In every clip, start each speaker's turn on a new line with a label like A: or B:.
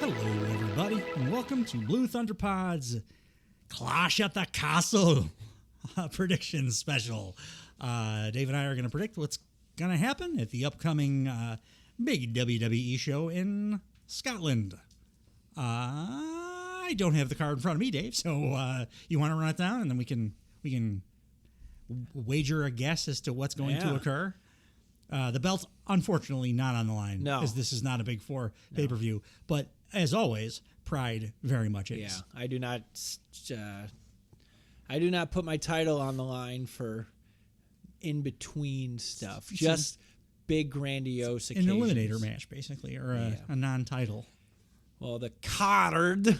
A: Hello, everybody, and welcome to Blue Thunder Pod's Clash at the Castle Predictions Special. Dave and I are going to predict what's going to happen at the upcoming big WWE show in Scotland. I don't have the card in front of me, Dave, so you want to run it down, and then we can wager a guess as to what's going to occur. The belt's unfortunately not on the line, because this is not a Big Four pay-per-view. But as always, Pride very much is.
B: Yeah, I do not put my title on the line for in between stuff. Just big grandiose occasions.
A: An eliminator match, basically, or a non-title.
B: Well, the card.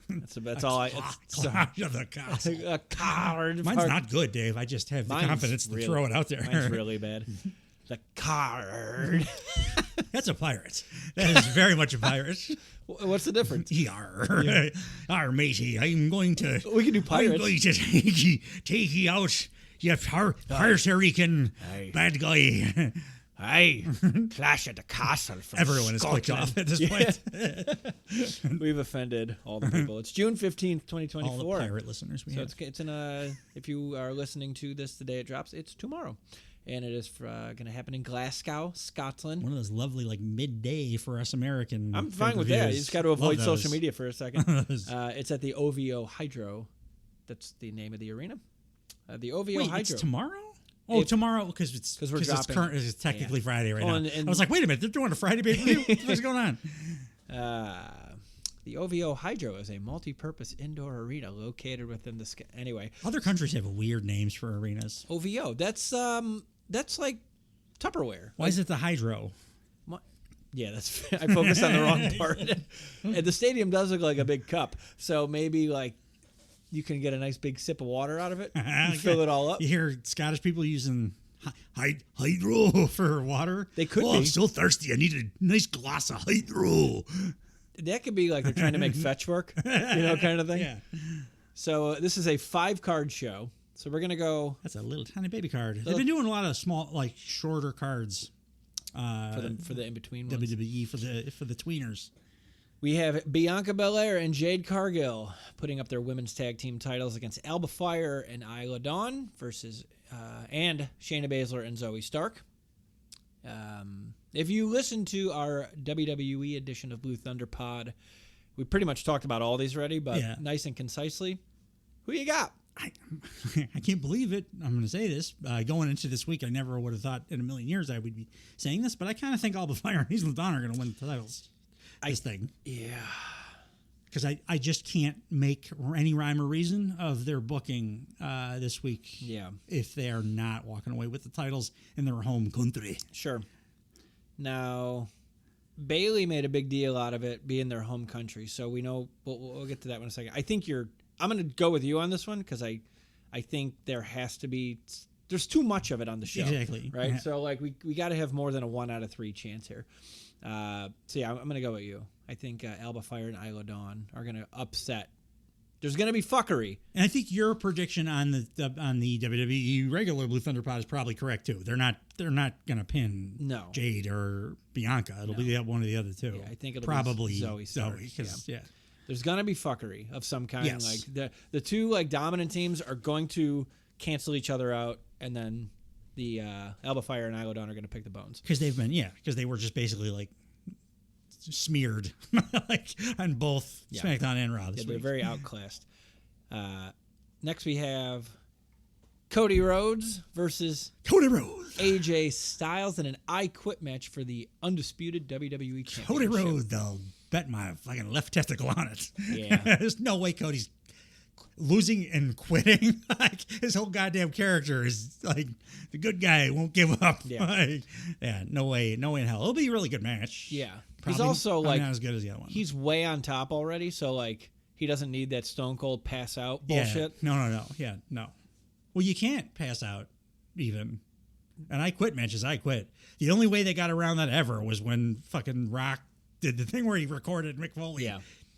B: That's all I.
A: Clash of the Castle.
B: A card.
A: Mine's not good, Dave. I just have the confidence to throw it out there.
B: Mine's really bad. The card.
A: That's a pirate. That is very much a pirate.
B: What's the difference?
A: Yar. Arr, matey, I'm going to...
B: We can do pirates.
A: I'm going to take you out, you Puerto Rican bad guy.
B: Hey, Clash at the Castle from
A: Everyone
B: Scotland.
A: is clicked off at this point.
B: We've offended all the people. It's June 15th, 2024.
A: All the pirate listeners we have.
B: It's in if you are listening to this the day it drops, it's tomorrow. And it is going to happen in Glasgow, Scotland.
A: One of those lovely, midday for us American.
B: I'm fine with that. You just got to avoid social media for a second. It's at the OVO Hydro. That's the name of the arena. The OVO Hydro.
A: It's tomorrow? Oh, tomorrow, because it's technically Friday right now. And I was like, wait a minute, they're doing a Friday pay-per-view? What's going on?
B: The OVO Hydro is a multi-purpose indoor arena located within the sky. Anyway.
A: Other countries have weird names for arenas.
B: OVO. That's like Tupperware.
A: Why is it the Hydro?
B: Yeah, I focused on the wrong part. And the stadium does look like a big cup, so maybe you can get a nice big sip of water out of it. And fill it all up.
A: You hear Scottish people using Hydro for water.
B: They could be.
A: I'm so thirsty. I need a nice glass of Hydro.
B: That could be like they're trying to make fetch work, kind of thing.
A: Yeah.
B: So this is a 5-card show. So we're gonna go.
A: That's a little tiny baby card. They've been doing a lot of small, shorter cards.
B: For the in between ones.
A: WWE for the tweeners.
B: We have Bianca Belair and Jade Cargill putting up their women's tag team titles against Alba Fire and Isla Dawn versus and Shayna Baszler and Zoe Stark. If you listen to our WWE edition of Blue Thunder Pod, we pretty much talked about all these already, but nice and concisely. Who you got?
A: I can't believe it. I'm going to say this. Going into this week, I never would have thought in a million years I would be saying this, but I kind of think Alba Fire and Isla Dawn are going to win the titles. This thing.
B: Yeah.
A: Because I just can't make any rhyme or reason of their booking this week.
B: Yeah.
A: If they are not walking away with the titles in their home country.
B: Sure. Now, Bayley made a big deal out of it being their home country, so we know we'll get to that in a second. I think I'm going to go with you on this one because I think there's too much of it on the show.
A: Exactly.
B: Right?
A: Yeah.
B: So we got to have more than a 1 out of 3 chance here. I'm going to go with you. I think Alba Fire and Isla Dawn are going to upset. There's going to be fuckery.
A: And I think your prediction on the WWE regular Blue Thunder Pod is probably correct too. They're not going to pin Jade or Bianca. It'll be one of the other two.
B: Yeah, I think it'll
A: probably
B: be Zoe Stark.
A: Yeah.
B: There's going to be fuckery of some kind.
A: Yes.
B: The two dominant teams are going to cancel each other out, and then the Alba Fire and Isla Dawn are going to pick the bones.
A: Because they were just basically smeared on both SmackDown and Raw this week.
B: They're very outclassed. Next we have Cody Rhodes versus AJ Styles in an I Quit match for the undisputed WWE Championship.
A: Cody Rhodes, they'll bet my fucking left testicle on it.
B: Yeah.
A: There's no way Cody's losing and quitting. His whole goddamn character is the good guy won't give up.
B: Yeah.
A: No way in hell. It'll be a really good match.
B: Yeah.
A: Probably,
B: he's also
A: not as good as the other one.
B: He's way on top already, so he doesn't need that Stone Cold pass out bullshit.
A: Yeah. No. Yeah, no. Well, you can't pass out even. And I quit matches, I quit. The only way they got around that ever was when fucking Rock did the thing where he recorded Mick Foley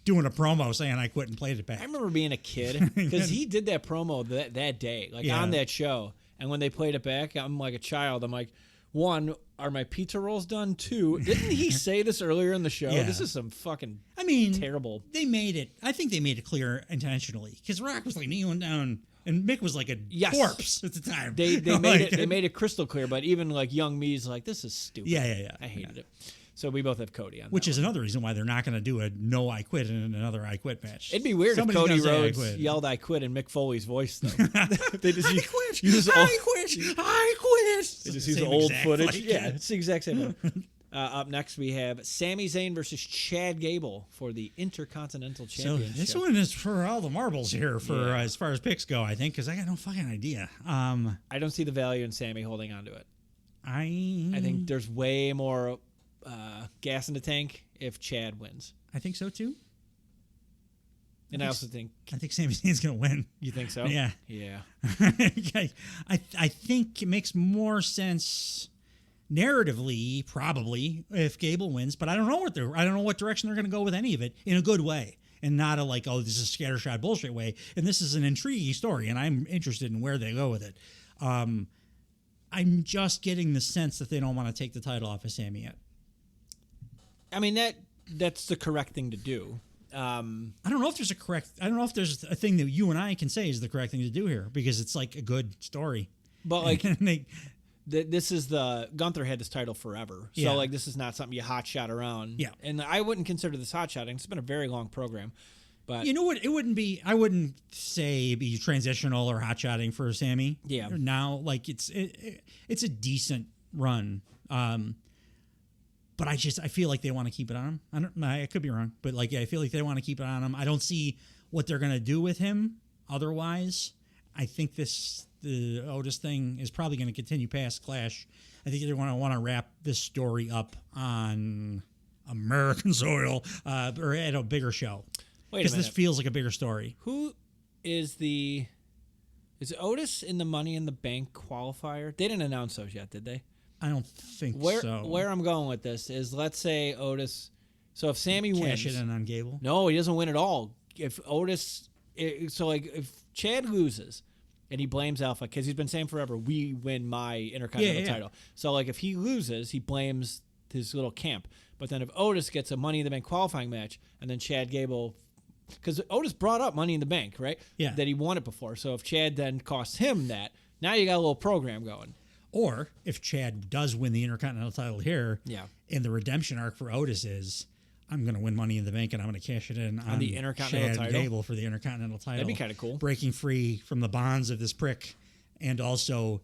A: doing a promo saying I quit and played it back.
B: I remember being a kid because he did that promo that day, on that show. And when they played it back, I'm like a child. I'm like, 1, are my pizza rolls done? 2, didn't he say this earlier in the show?
A: Yeah.
B: This is some fucking
A: mean,
B: terrible.
A: They made it. I think they made it clear intentionally because Rock was like kneeling down, and Mick was like a corpse at the time.
B: They made it crystal clear, but even like young me's like, this is stupid.
A: Yeah.
B: I hated it. So we both have Cody on that.
A: Which is another reason why they're not going to do a no I quit in another I quit match.
B: It'd be weird if Cody Rhodes yelled I quit in Mick Foley's voice, though. They just
A: I quit! I quit!
B: They just use old footage. Yeah, it's the exact same one. Up next, we have Sami Zayn versus Chad Gable for the Intercontinental Championship.
A: So this one is for all the marbles here for as far as picks go, I think, because I got no fucking idea.
B: I don't see the value in Sami holding on to it. I think there's way more gas in the tank if Chad wins.
A: I think so, too.
B: And I also think...
A: I think Sami Zayn's going to win.
B: You think so?
A: Yeah.
B: Yeah.
A: I think it makes more sense... narratively, probably, if Gable wins, but I don't know what direction they're going to go with any of it in a good way, and not a like, oh, this is scattershot bullshit way. And this is an intriguing story, and I'm interested in where they go with it. I'm just getting the sense that they don't want to take the title off of Sami yet.
B: I mean that's the correct thing to do.
A: I don't know if there's a thing that you and I can say is the correct thing to do here because it's like a good story.
B: But like. This is Gunther had this title forever. So, like, this is not something you hot shot around.
A: Yeah.
B: And I wouldn't consider this hot shotting. It's been a very long program. But
A: you know what? It wouldn't be, I wouldn't say be transitional or hot shotting for Sami.
B: Yeah.
A: Now, like, it's a decent run. But I feel like they want to keep it on him. I could be wrong, but like, I feel like they want to keep it on him. I don't see what they're going to do with him otherwise. I think the Otis thing is probably going to continue past Clash. I think they're going to want to wrap this story up on American soil or at a bigger show.
B: Wait a minute.
A: Because this feels like a bigger story.
B: Who is Otis in the Money in the Bank qualifier? They didn't announce those yet, did they?
A: I don't think so.
B: Where I'm going with this is, let's say Otis. So if Sami wins,
A: cash it in on Gable.
B: No, he doesn't win at all. If Otis, if Chad loses. And he blames Alpha because he's been saying forever, we win my Intercontinental title. So, like, if he loses, he blames his little camp. But then if Otis gets a Money in the Bank qualifying match, and then Chad Gable, because Otis brought up Money in the Bank, right?
A: Yeah.
B: That he won it before. So if Chad then costs him that, now you got a little program going.
A: Or if Chad does win the Intercontinental title here,
B: and
A: the redemption arc for Otis is, I'm going to win Money in the Bank and I'm going to cash it in on
B: the Intercontinental
A: Chad
B: title?
A: Gable for the Intercontinental title.
B: That'd be kind of cool.
A: Breaking free from the bonds of this prick and also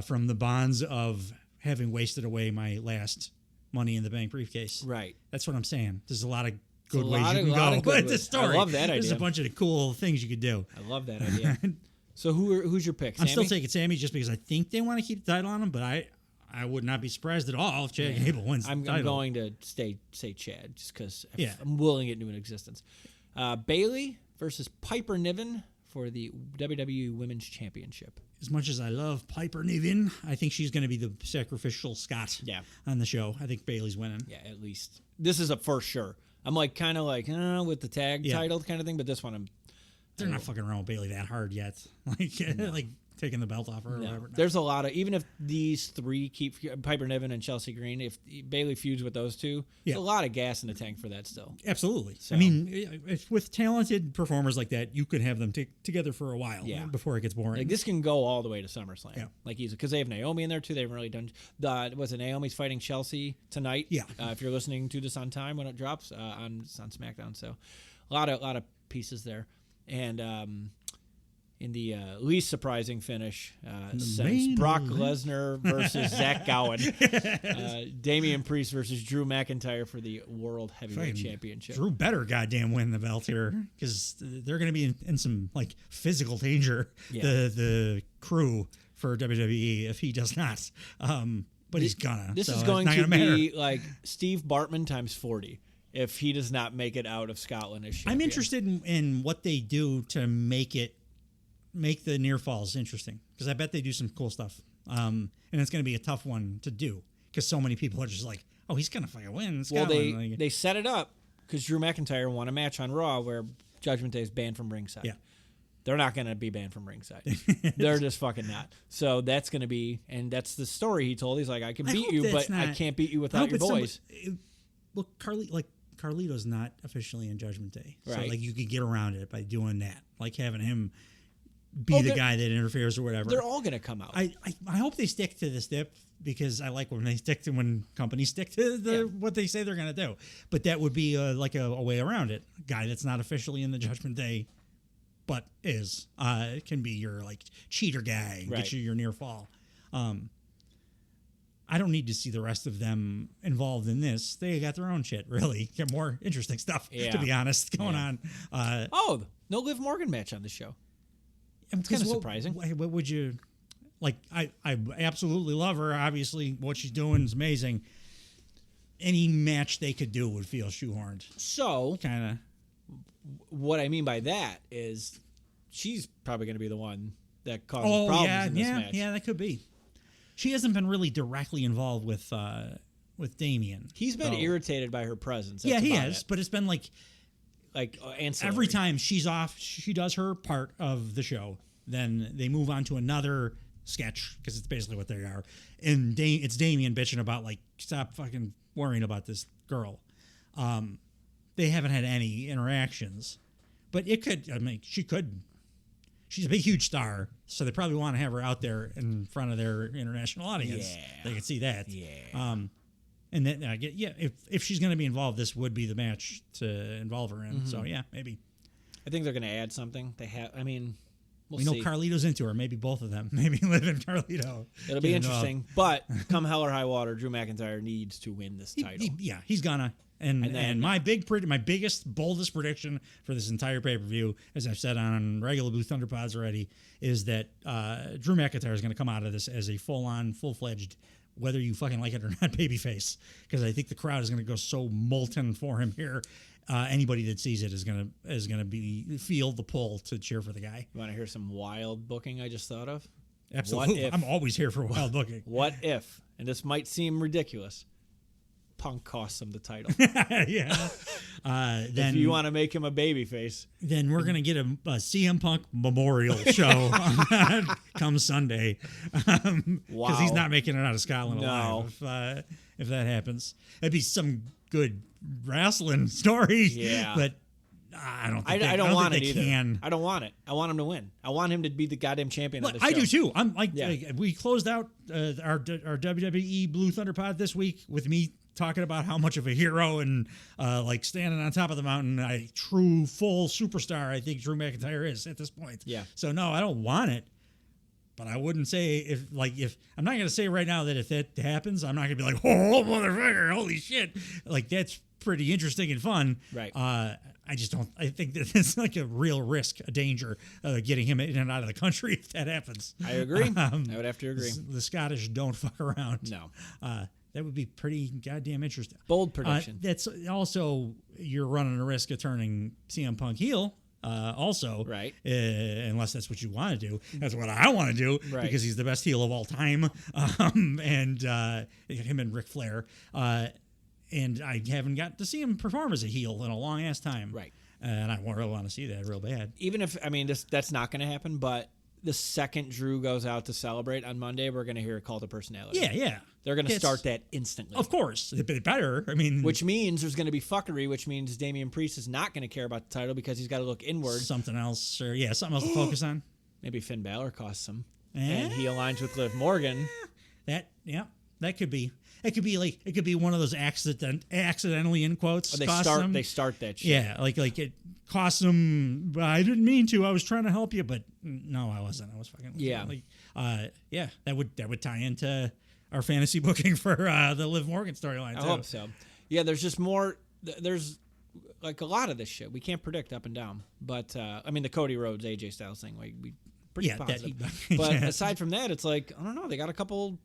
A: from the bonds of having wasted away my last Money in the Bank briefcase.
B: Right.
A: That's what I'm saying. There's a lot of good ways you can go with this story.
B: I love that idea.
A: There's a bunch of cool things you could do.
B: I love that idea. So who's your pick?
A: I'm still taking Sami just because I think they want to keep the title on him, but I would not be surprised at all if Chad Gable wins the title.
B: I'm going to say Chad just because I'm willing it into an existence. Bayley versus Piper Niven for the WWE Women's Championship.
A: As much as I love Piper Niven, I think she's going to be the sacrificial Scot on the show. I think Bayley's winning.
B: Yeah, at least. This is a for sure. I'm like kind of like with the tag title kind of thing, but this one
A: they're not fucking around with Bayley that hard yet. Like taking the belt off her or whatever.
B: There's a lot of, even if these three keep, Piper Niven and Chelsea Green, if Bayley feuds with those two, there's a lot of gas in the tank for that still.
A: Absolutely. So, I mean, with talented performers like that, you could have them together for a while before it gets boring.
B: Like, this can go all the way to SummerSlam. Yeah. Like, easy. Because they have Naomi in there, too. They haven't really done, was it Naomi's fighting Chelsea tonight?
A: Yeah.
B: If you're listening to this on time when it drops on SmackDown. So, a lot of pieces there. And, in the least surprising finish since Brock Lesnar versus Zach Gowen. Damian Priest versus Drew McIntyre for the World Heavyweight Championship.
A: Drew better goddamn win the belt here because they're going to be in some like physical danger, the crew for WWE, if he does not. But he's gonna.
B: This is going to be like Steve Bartman times 40. If he does not make it out of Scotland as champion.
A: I'm interested in what they do to make the near falls interesting, because I bet they do some cool stuff. And it's going to be a tough one to do because so many people are just like, oh, he's going to fucking win.
B: Well, they set it up because Drew McIntyre won a match on Raw where Judgment Day is banned from ringside.
A: Yeah.
B: They're not going to be banned from ringside. They're just fucking not. So that's going to be, and that's the story he told. He's like, I can beat you, but I can't beat you without your boys.
A: Look, Carly, like, Carlito's not officially in Judgment Day. So,
B: Right.
A: like, you could get around it by doing that. Like, having him be the guy that interferes or whatever.
B: They're all going to come out.
A: I hope they stick to this dip, because I like when companies stick to what they say they're going to do. But that would be a way around it. A guy that's not officially in the Judgment Day, but is can be your like cheater guy, get you your near fall. I don't need to see the rest of them involved in this. They got their own shit, really. Get more interesting stuff, to be honest, going on.
B: No Liv Morgan match on the show. It's kind of surprising.
A: What would you like? I absolutely love her. Obviously, what she's doing is amazing. Any match they could do would feel shoehorned.
B: So,
A: kind of.
B: What I mean by that is, she's probably going to be the one that causes problems in this match.
A: Yeah, that could be. She hasn't been really directly involved with Damien.
B: He's been irritated by her presence.
A: That's he has, but it's been like
B: ancillary.
A: Every time she's off, she does her part of the show. Then they move on to another sketch, because it's basically what they are. And it's Damien bitching about, like, stop fucking worrying about this girl. They haven't had any interactions. But it could, she could. She's a big, huge star, so they probably want to have her out there in front of their international audience. Yeah. They can see that.
B: Yeah.
A: And then if she's going to be involved, this would be the match to involve her in. Mm-hmm. So yeah, maybe.
B: I think they're going to add something. They have. I mean,
A: we know Carlito's into her. Maybe both of them. Maybe Liv and Carlito.
B: It'll be interesting. But come hell or high water, Drew McIntyre needs to win this title.
A: He's gonna. And my biggest, boldest prediction for this entire pay-per-view, as I've said on regular Blue Thunder Pods already, is that Drew McIntyre is going to come out of this as a full-on, full-fledged, whether you fucking like it or not, babyface. Because I think the crowd is going to go so molten for him here. Anybody that sees it is going to feel the pull to cheer for the guy.
B: You want to hear some wild booking I just thought of?
A: Absolutely. I'm always here for wild booking.
B: What if, and this might seem ridiculous, Punk costs him the title.
A: Yeah. Then,
B: if you want to make him a babyface,
A: then we're gonna get a CM Punk memorial show come Sunday. Because he's not making it out of Scotland alive. If that happens, it'd be some good wrestling story.
B: Yeah.
A: But I don't think
B: I don't want it either.
A: Can.
B: I don't want it. I want him to win. I want him to be the goddamn champion of the show.
A: I do too. I'm like we closed out our WWE Blue Thunder Pod this week with me talking about how much of a hero and like standing on top of the mountain, a true full superstar I think Drew McIntyre is at this point.
B: Yeah.
A: So no, I don't want it. But I wouldn't say if I'm not going to say right now that if that happens, I'm not going to be like, oh, motherfucker, holy shit. Like, that's pretty interesting and fun.
B: Right.
A: I just don't, I think that it's like a real risk, a danger getting him in and out of the country if that happens.
B: I agree. I would have to agree.
A: The Scottish don't fuck around.
B: No.
A: That would be pretty goddamn interesting.
B: Bold prediction.
A: That's also, you're running a risk of turning CM Punk heel. Also,
B: right?
A: Unless that's what you want to do. That's what I want to do,
B: right?
A: Because he's the best heel of all time, and him and Ric Flair. And I haven't got to see him perform as a heel in a long ass time,
B: right?
A: And I really want to see that real bad.
B: Even if that's not going to happen, but the second Drew goes out to celebrate on Monday, we're going to hear a call to personality.
A: Yeah.
B: They're going to start that instantly.
A: Of course. It better. I mean...
B: Which means there's going to be fuckery, which means Damian Priest is not going to care about the title because he's got to look inward.
A: Something else to focus on.
B: Maybe Finn Balor costs him. And he aligns with Liv Morgan.
A: That could be. It could be one of those accidentally in quotes.
B: They start that shit.
A: Yeah, like it cost them. I didn't mean to. I was trying to help you, but no, I wasn't. I was fucking.
B: Yeah.
A: That would tie into our fantasy booking for the Liv Morgan storyline.
B: I hope so. Yeah, there's just more. There's like a lot of this shit we can't predict up and down. But the Cody Rhodes AJ Styles thing, we pretty positive. But aside from that, it's like I don't know. They got a couple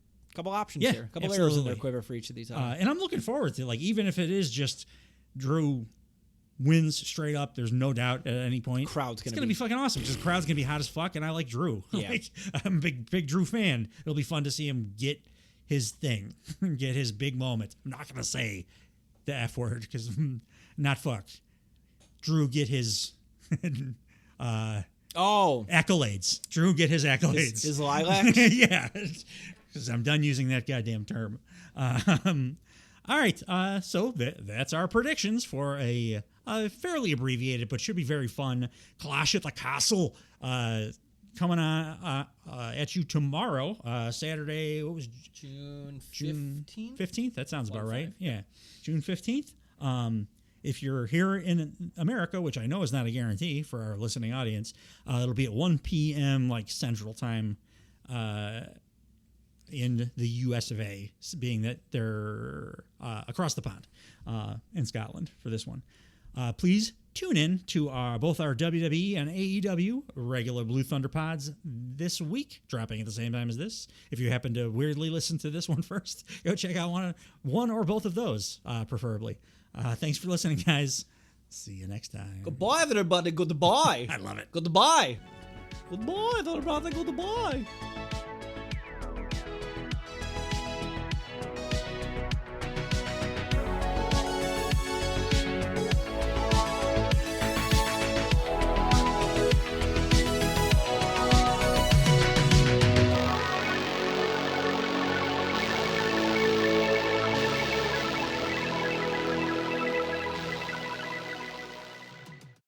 B: options here, a couple arrows in their quiver for each of these.
A: And I'm looking forward to even if it is just Drew wins straight up, there's no doubt at any point.
B: It's
A: gonna be fucking awesome because the crowd's gonna be hot as fuck, and I like Drew.
B: Yeah.
A: I'm a big Drew fan. It'll be fun to see him get his thing, get his big moment. I'm not gonna say the F word because not fucked. Drew get his accolades. Drew get his accolades.
B: His lilacs.
A: Yeah. Because I'm done using that goddamn term. All right, so that's our predictions for a fairly abbreviated but should be very fun Clash at the Castle coming on at you tomorrow, Saturday. What was
B: June 15th?
A: 15th? That sounds about right. Yeah, June 15th. If you're here in America, which I know is not a guarantee for our listening audience, it'll be at 1 p.m. like Central Time. In the US of A, being that they're across the pond in Scotland for this one. Please tune in to both our WWE and AEW regular Blue Thunder pods this week, dropping at the same time as this. If you happen to weirdly listen to this one first, go check out one or both of those, preferably. Thanks for listening, guys. See you next time.
B: Goodbye, everybody. Goodbye.
A: I love it.
B: Goodbye. Goodbye, everybody. Goodbye.